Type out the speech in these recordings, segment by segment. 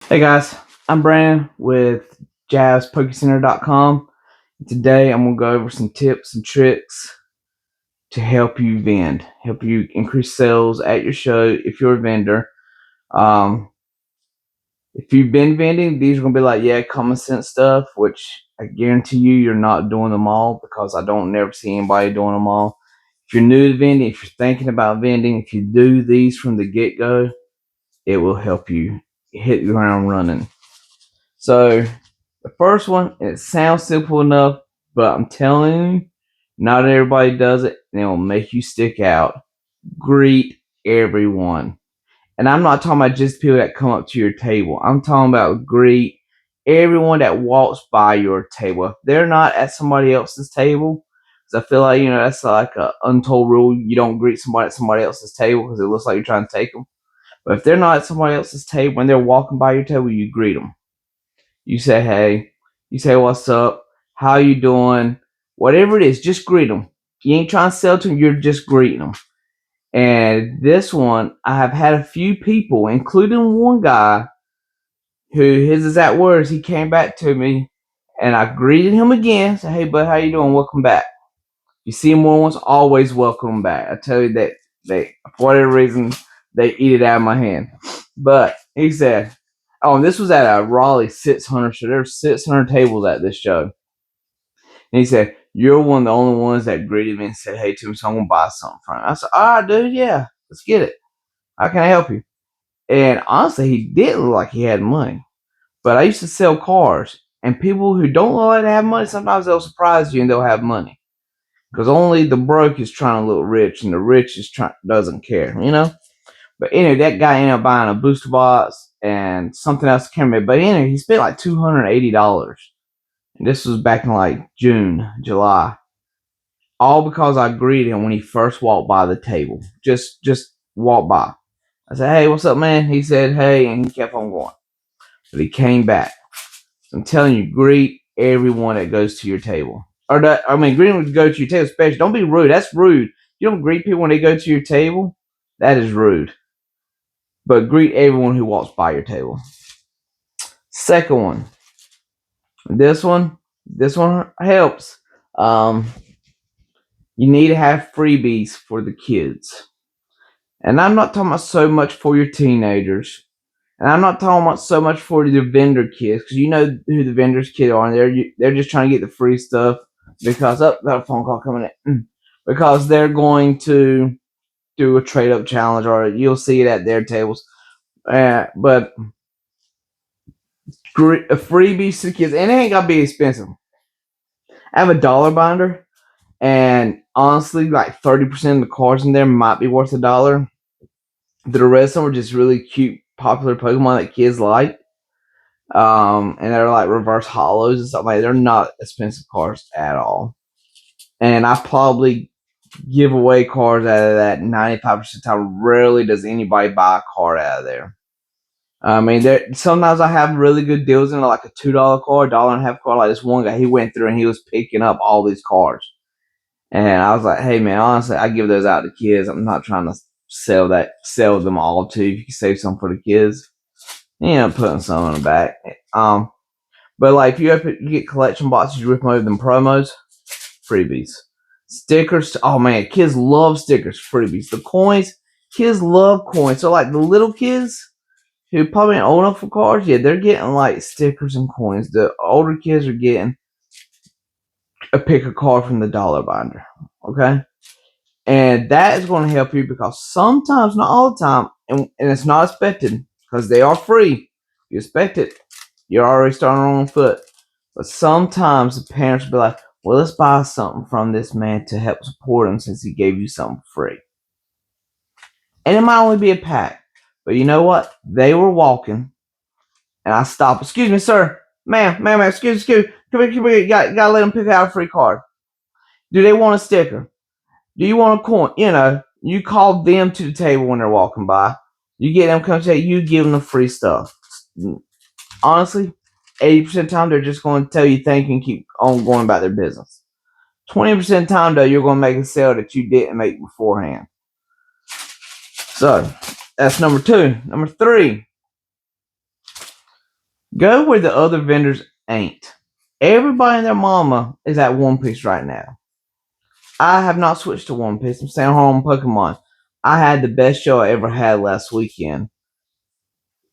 Hey guys, I'm Brandon with JazzPokeCenter.com. Today I'm going to go over some tips and tricks to help you vend, help you increase sales at your show if you're a vendor. Um, if you've been vending, these are going to be like, common sense stuff, which I guarantee you're not doing them all because I don't never see anybody doing them all. If you're new to vending, if you're thinking about vending, if you do these from the get-go, it will help you hit the ground running. So the first one, it sounds simple enough, but I'm telling you, not everybody does it, and it will make you stick out. Greet everyone. And I'm not talking about just people that come up to your table. I'm talking about greet everyone that walks by your table. If they're not at somebody else's table, because I feel like, that's like an untold rule. You don't greet somebody at somebody else's table because it looks like you're trying to take them. But if they're not at somebody else's table, when they're walking by your table, you greet them. You say hey, you say what's up, how you doing, whatever it is, just greet them. You ain't trying to sell to them, you're just greeting them. And this one, I have had a few people, including one guy, who his exact words, he came back to me, and I greeted him again, said, hey bud, how you doing, welcome back. You see him once, always welcome him back. I tell you that they, for whatever reason, they eat it out of my hand. But he said, oh, and this was at a Raleigh 600 show. There were 600 tables at this show. And he said, you're one of the only ones that greeted me and said hey to me, so I'm going to buy something from him. I said, all right, dude, yeah, let's get it. How can I help you? And honestly, he didn't look like he had money. But I used to sell cars. And people who don't look like they have money, sometimes they'll surprise you and they'll have money. Because only the broke is trying to look rich, and the rich doesn't care. But anyway, that guy ended up buying a booster box and something else. I can't remember. But anyway, he spent like $280. And this was back in like June, July. All because I greeted him when he first walked by the table. Just walked by. I said, hey, what's up, man? He said, hey, and he kept on going. But he came back. I'm telling you, greet everyone that goes to your table. Greet them to go to your table, especially. Don't be rude. That's rude. You don't greet people when they go to your table. That is rude. But greet everyone who walks by your table. Second one. This one helps. You need to have freebies for the kids. And I'm not talking about so much for your teenagers. And I'm not talking about so much for the vendor kids, because you know who the vendors kids are. And they're just trying to get the free stuff because, got a phone call coming in. Because they're going to do a trade up challenge, or you'll see it at their tables. But a freebie to the kids, and it ain't got to be expensive. I have a dollar binder, and honestly, like 30% of the cards in there might be worth $1. The rest of them are just really cute, popular Pokemon that kids like. And they're like reverse hollows and stuff like that. They're not expensive cards at all. And I probably give away cards out of that 95% of the time. Rarely does anybody buy a card out of there. I mean, sometimes I have really good deals in like a $2 card, $1.50 card. Like this one guy, he went through and he was picking up all these cards. And I was like, hey man, honestly, I give those out to kids. I'm not trying to sell them all to you. If you can save some for the kids, putting some on the back. But like if you get collection boxes, you rip them over them promos, freebies. Stickers, oh man, kids love stickers, freebies. The coins, kids love coins. So like the little kids who probably ain't old enough for cards, they're getting like stickers and coins. The older kids are getting pick a card from the dollar binder. Okay? And that is going to help you because sometimes, not all the time, and it's not expected because they are free. You expect it, you're already starting on foot. But sometimes the parents will be like, well, let's buy something from this man to help support him since he gave you something free. And it might only be a pack. But you know what? They were walking, and I stopped. Excuse me, sir. Ma'am, excuse me. Come here. You gotta let them pick out a free card. Do they want a sticker? Do you want a coin? You call them to the table when they're walking by. You get them come to you, give them the free stuff. Honestly, 80% of the time they're just going to tell you thank you and keep on going about their business. 20% of the time though, you're going to make a sale that you didn't make beforehand. So that's number 2. Number 3. Go where the other vendors ain't. Everybody and their mama is at One Piece right now. I have not switched to One Piece. I'm staying home on Pokemon. I had the best show I ever had last weekend.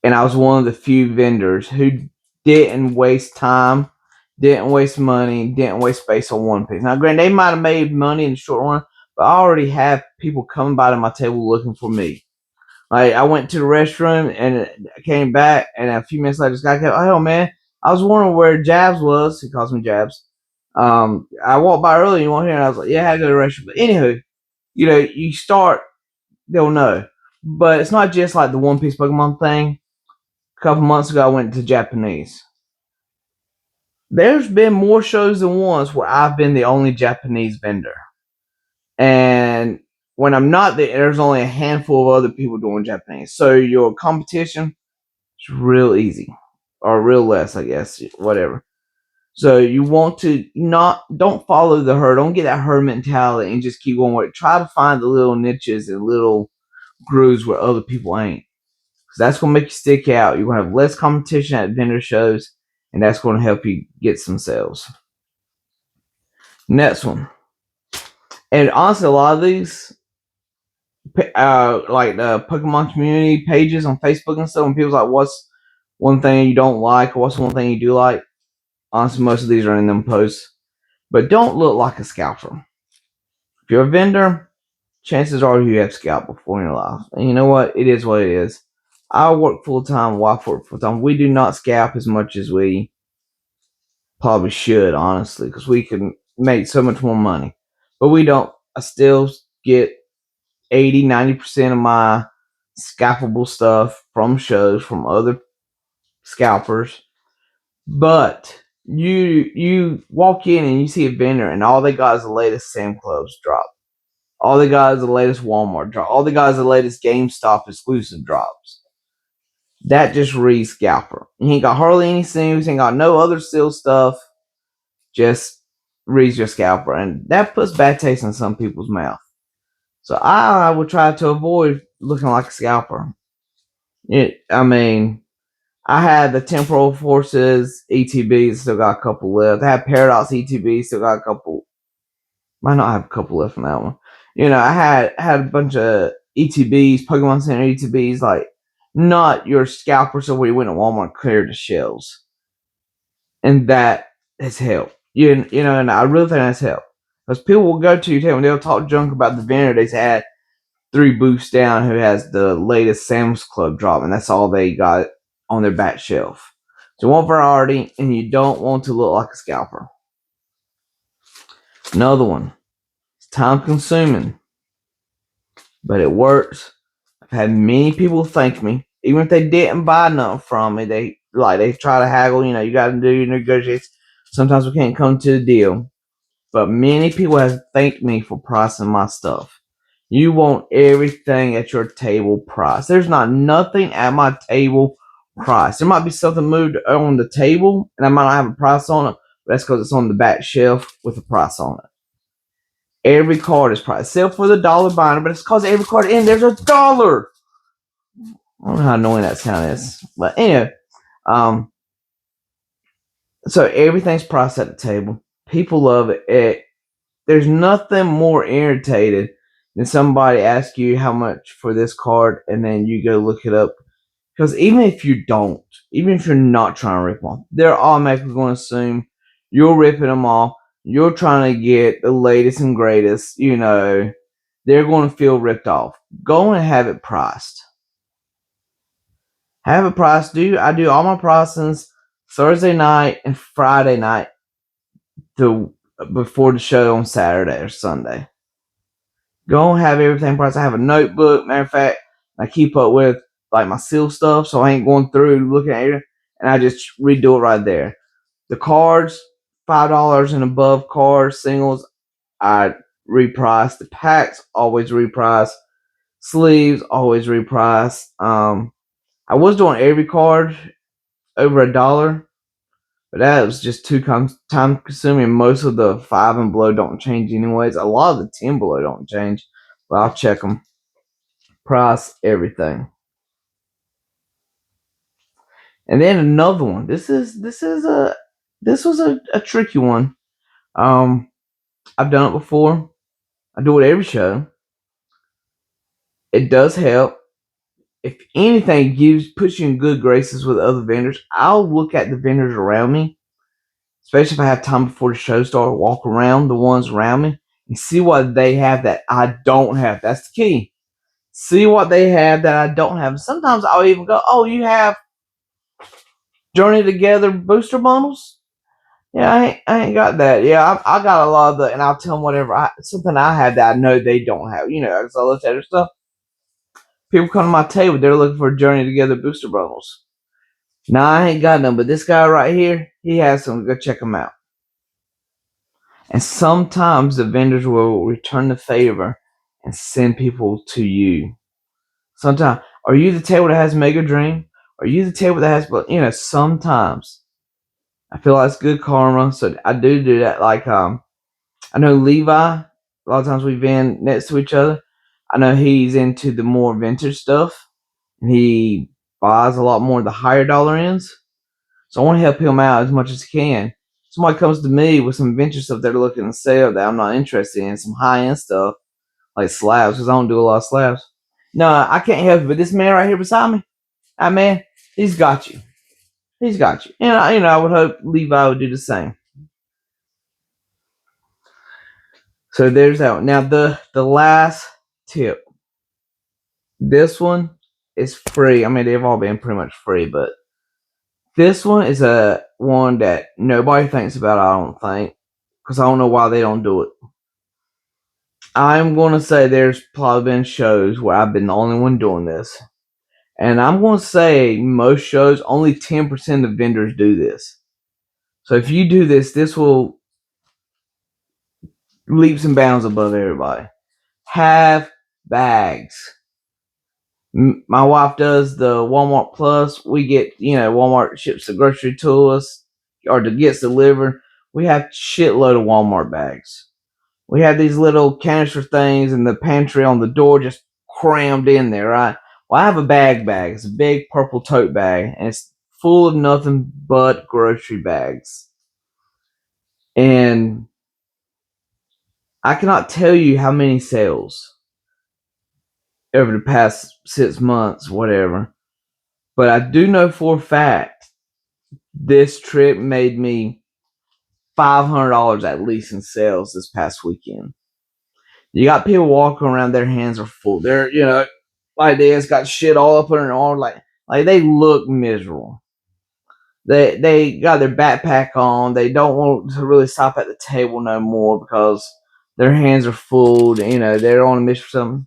And I was one of the few vendors who didn't waste time, didn't waste money, didn't waste space on One Piece. Now, granted, they might have made money in the short run, but I already have people coming by to my table looking for me. Like, I went to the restroom and I came back, and a few minutes later, this guy came, oh, man, I was wondering where Jabs was. He calls me Jabs. I walked by earlier, you want here? And I was like, yeah, I had to go to the restroom. But anywho, you start, they'll know. But it's not just like the One Piece Pokemon thing. A couple months ago, I went to Japanese. There's been more shows than once where I've been the only Japanese vendor. And when I'm not there, there's only a handful of other people doing Japanese. So your competition is real easy. Or real less, I guess. Whatever. So you want to don't follow the herd. Don't get that herd mentality and just keep going with it. Try to find the little niches and little grooves where other people ain't. Because that's going to make you stick out. You're going to have less competition at vendor shows, and that's going to help you get some sales. Next one. And honestly, a lot of these, like the Pokemon community pages on Facebook and stuff, when people's like, what's one thing you don't like, or what's one thing you do like? Honestly, most of these are in them posts. But don't look like a scalper. If you're a vendor, chances are you have scalped before in your life. And you know what? It is what it is. I work full time, wife work full time. We do not scalp as much as we probably should, honestly, because we can make so much more money. But we don't. I still get 80-90% of my scalpable stuff from shows from other scalpers. But you walk in and you see a vendor and all they got is the latest Sam Clubs drop. All they got is the latest Walmart drop. All they got is the latest GameStop exclusive drops. That just reads scalper. He ain't got hardly any singles, ain't got no other seal stuff. Just reads your scalper. And that puts bad taste in some people's mouth. So I would try to avoid looking like a scalper. I had the Temporal Forces ETBs, still got a couple left. I had Paradox ETBs, still got a couple. Might not have a couple left from that one. I had a bunch of ETBs, Pokemon Center ETBs, like not your scalper, so where you went to Walmart and cleared the shelves. And that has helped. And I really think that's helped. Because people will go to your table and they'll talk junk about the vendor they've had 3 booths down who has the latest Sam's Club drop, and that's all they got on their back shelf. So you want variety, and you don't want to look like a scalper. Another one. It's time consuming, but it works. I've had many people thank me, even if they didn't buy nothing from me. They try to haggle. You got to do your negotiations. Sometimes we can't come to a deal, but many people have thanked me for pricing my stuff. You want everything at your table price. There's not nothing at my table price. There might be something moved on the table, and I might not have a price on it, but that's because it's on the back shelf with a price on it. Every card is priced, except for the dollar binder, but it's because every card in there's $1. I don't know how annoying that sound is, but anyway, so everything's priced at the table. People love it. There's nothing more irritated than somebody asks you how much for this card, and then you go look it up. Because even if you're not trying to rip them off, they're automatically going to assume you're ripping them off. You're trying to get the latest and greatest. They're going to feel ripped off. Go and have it priced. Have it priced. I do all my pricings Thursday night and Friday night before the show on Saturday or Sunday. Go and have everything priced. I have a notebook. Matter of fact, I keep up with like my seal stuff, so I ain't going through looking at it, and I just redo it right there. The cards, $5 and above cards, singles, I reprice. The packs always reprice. Sleeves always reprice. I was doing every card over $1, but that was just too time consuming. Most of the 5 and below don't change anyways. A lot of the 10 below don't change, but I'll check them. Price everything. And then another one. This was a tricky one. I've done it before. I do it every show. It does help. If anything puts you in good graces with other vendors, I'll look at the vendors around me, especially if I have time before the show starts, walk around the ones around me and see what they have that I don't have. That's the key. See what they have that I don't have. Sometimes I'll even go, "Oh, you have Journey Together booster bundles? Yeah, I ain't got that. Yeah, I got a lot of the," and I'll tell them whatever something I have that I know they don't have. Because I look at their stuff. People come to my table, they're looking for Journey Together booster bundles. Nah, I ain't got none, but this guy right here, he has some. Go check him out. And sometimes the vendors will return the favor and send people to you. Sometimes, are you the table that has Mega Dream? Are you the table that has, sometimes I feel like it's good karma. So I do that. Like, I know Levi, a lot of times we've been next to each other. I know he's into the more vintage stuff, and he buys a lot more of the higher dollar ends. So I want to help him out as much as I can. Somebody comes to me with some vintage stuff they're looking to sell that I'm not interested in, some high end stuff like slabs, because I don't do a lot of slabs. No, I can't help it. But this man right here beside me, that man, he's got you. He's got you. And I would hope Levi would do the same. So there's that one. Now the last tip. This one is free. I mean, they've all been pretty much free, but this one is a one that nobody thinks about, I don't think, because I don't know why they don't do it. I'm going to say there's probably been shows where I've been the only one doing this. And I'm going to say most shows, only 10% of vendors do this. So if you do this, this will leaps and bounds above everybody. Have bags. My wife does the Walmart Plus. We get, Walmart ships the grocery to us or gets delivered. We have shitload of Walmart bags. We have these little canister things in the pantry on the door just crammed in there, right? Well, I have a bag. It's a big purple tote bag, and it's full of nothing but grocery bags. And I cannot tell you how many sales over the past 6 months, whatever. But I do know for a fact this trip made me $500 at least in sales this past weekend. You got people walking around, their hands are full. They're, like they just got shit all up on their arm, like they look miserable. They got their backpack on. They don't want to really stop at the table no more because their hands are full. They're on a mission for something.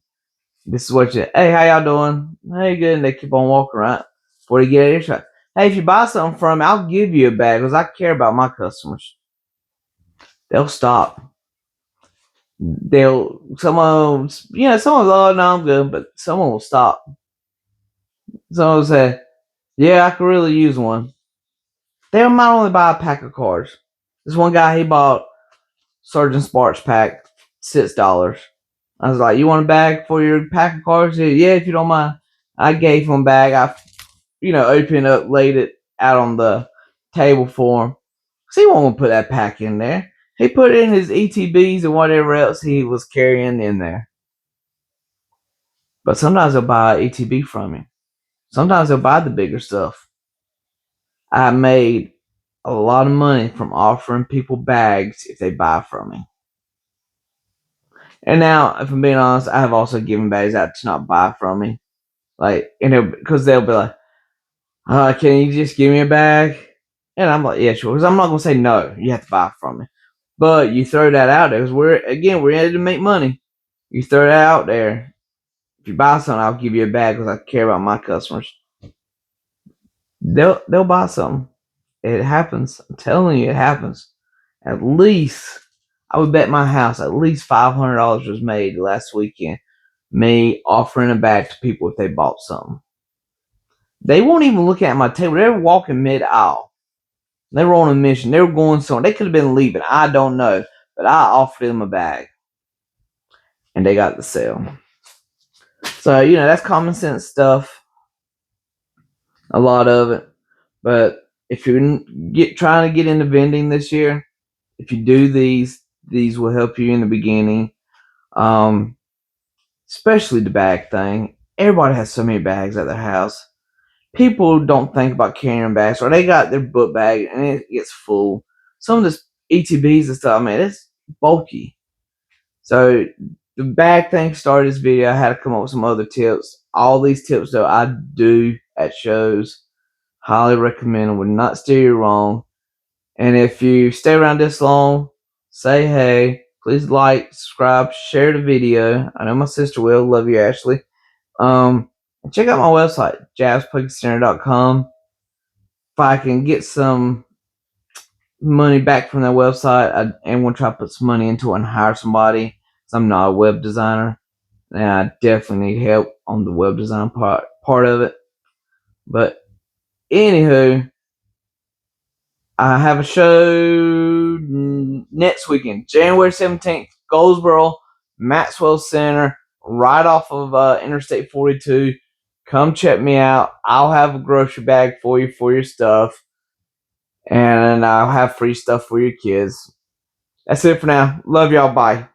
This is what hey, how y'all doing? Hey, good. And they keep on walking, right? Before they get at earshot. Hey, if you buy something from me, I'll give you a bag because I care about my customers. They'll stop. Someone, oh, no, I'm good, but someone will stop. Someone will say, yeah, I could really use one. They might only buy a pack of cards. This one guy, he bought Sergeant Sparks pack, $6. I was like, you want a bag for your pack of cards? He said, yeah, if you don't mind. I gave him a bag. I, opened up, laid it out on the table for him. Because he won't put that pack in there. He put it in his ETBs and whatever else he was carrying in there. But sometimes they'll buy an ETB from me. Sometimes they'll buy the bigger stuff. I made a lot of money from offering people bags if they buy from me. And now, if I'm being honest, I have also given bags out to not buy from me. Like, because they'll be like, can you just give me a bag? And I'm like, yeah, sure. Because I'm not going to say no. You have to buy from me. But you throw that out there because we're in it to make money. You throw that out there. If you buy something, I'll give you a bag because I care about my customers. They'll buy something. It happens. I'm telling you, it happens. At least, I would bet my house, at least $500 was made last weekend. Me offering a bag to people if they bought something. They won't even look at my table. They're walking mid aisle. They were on a mission. They were going somewhere. They could have been leaving. I don't know. But I offered them a bag. And they got the sale. So, that's common sense stuff. A lot of it. But if you're trying to get into vending this year, if you do these will help you in the beginning. Um, Especially the bag thing. Everybody has so many bags at their house. People don't think about carrying bags, or they got their book bag and it gets full. Some of this ETBs and stuff, man, it's bulky. So the bag thing started this video. I had to come up with some other tips. All these tips though I do at shows. Highly recommend them. Would not steer you wrong. And if you stay around this long, say hey. Please like, subscribe, share the video. I know my sister will. Love you, Ashley. And check out my website, javspokecenter.com. If I can get some money back from that website, I am going to try to put some money into it and hire somebody. So I'm not a web designer, and I definitely need help on the web design part of it. But anywho, I have a show next weekend, January 17th, Goldsboro, Maxwell Center, right off of Interstate 42. Come check me out. I'll have a grocery bag for you for your stuff, and I'll have free stuff for your kids. That's it for now. Love y'all. Bye.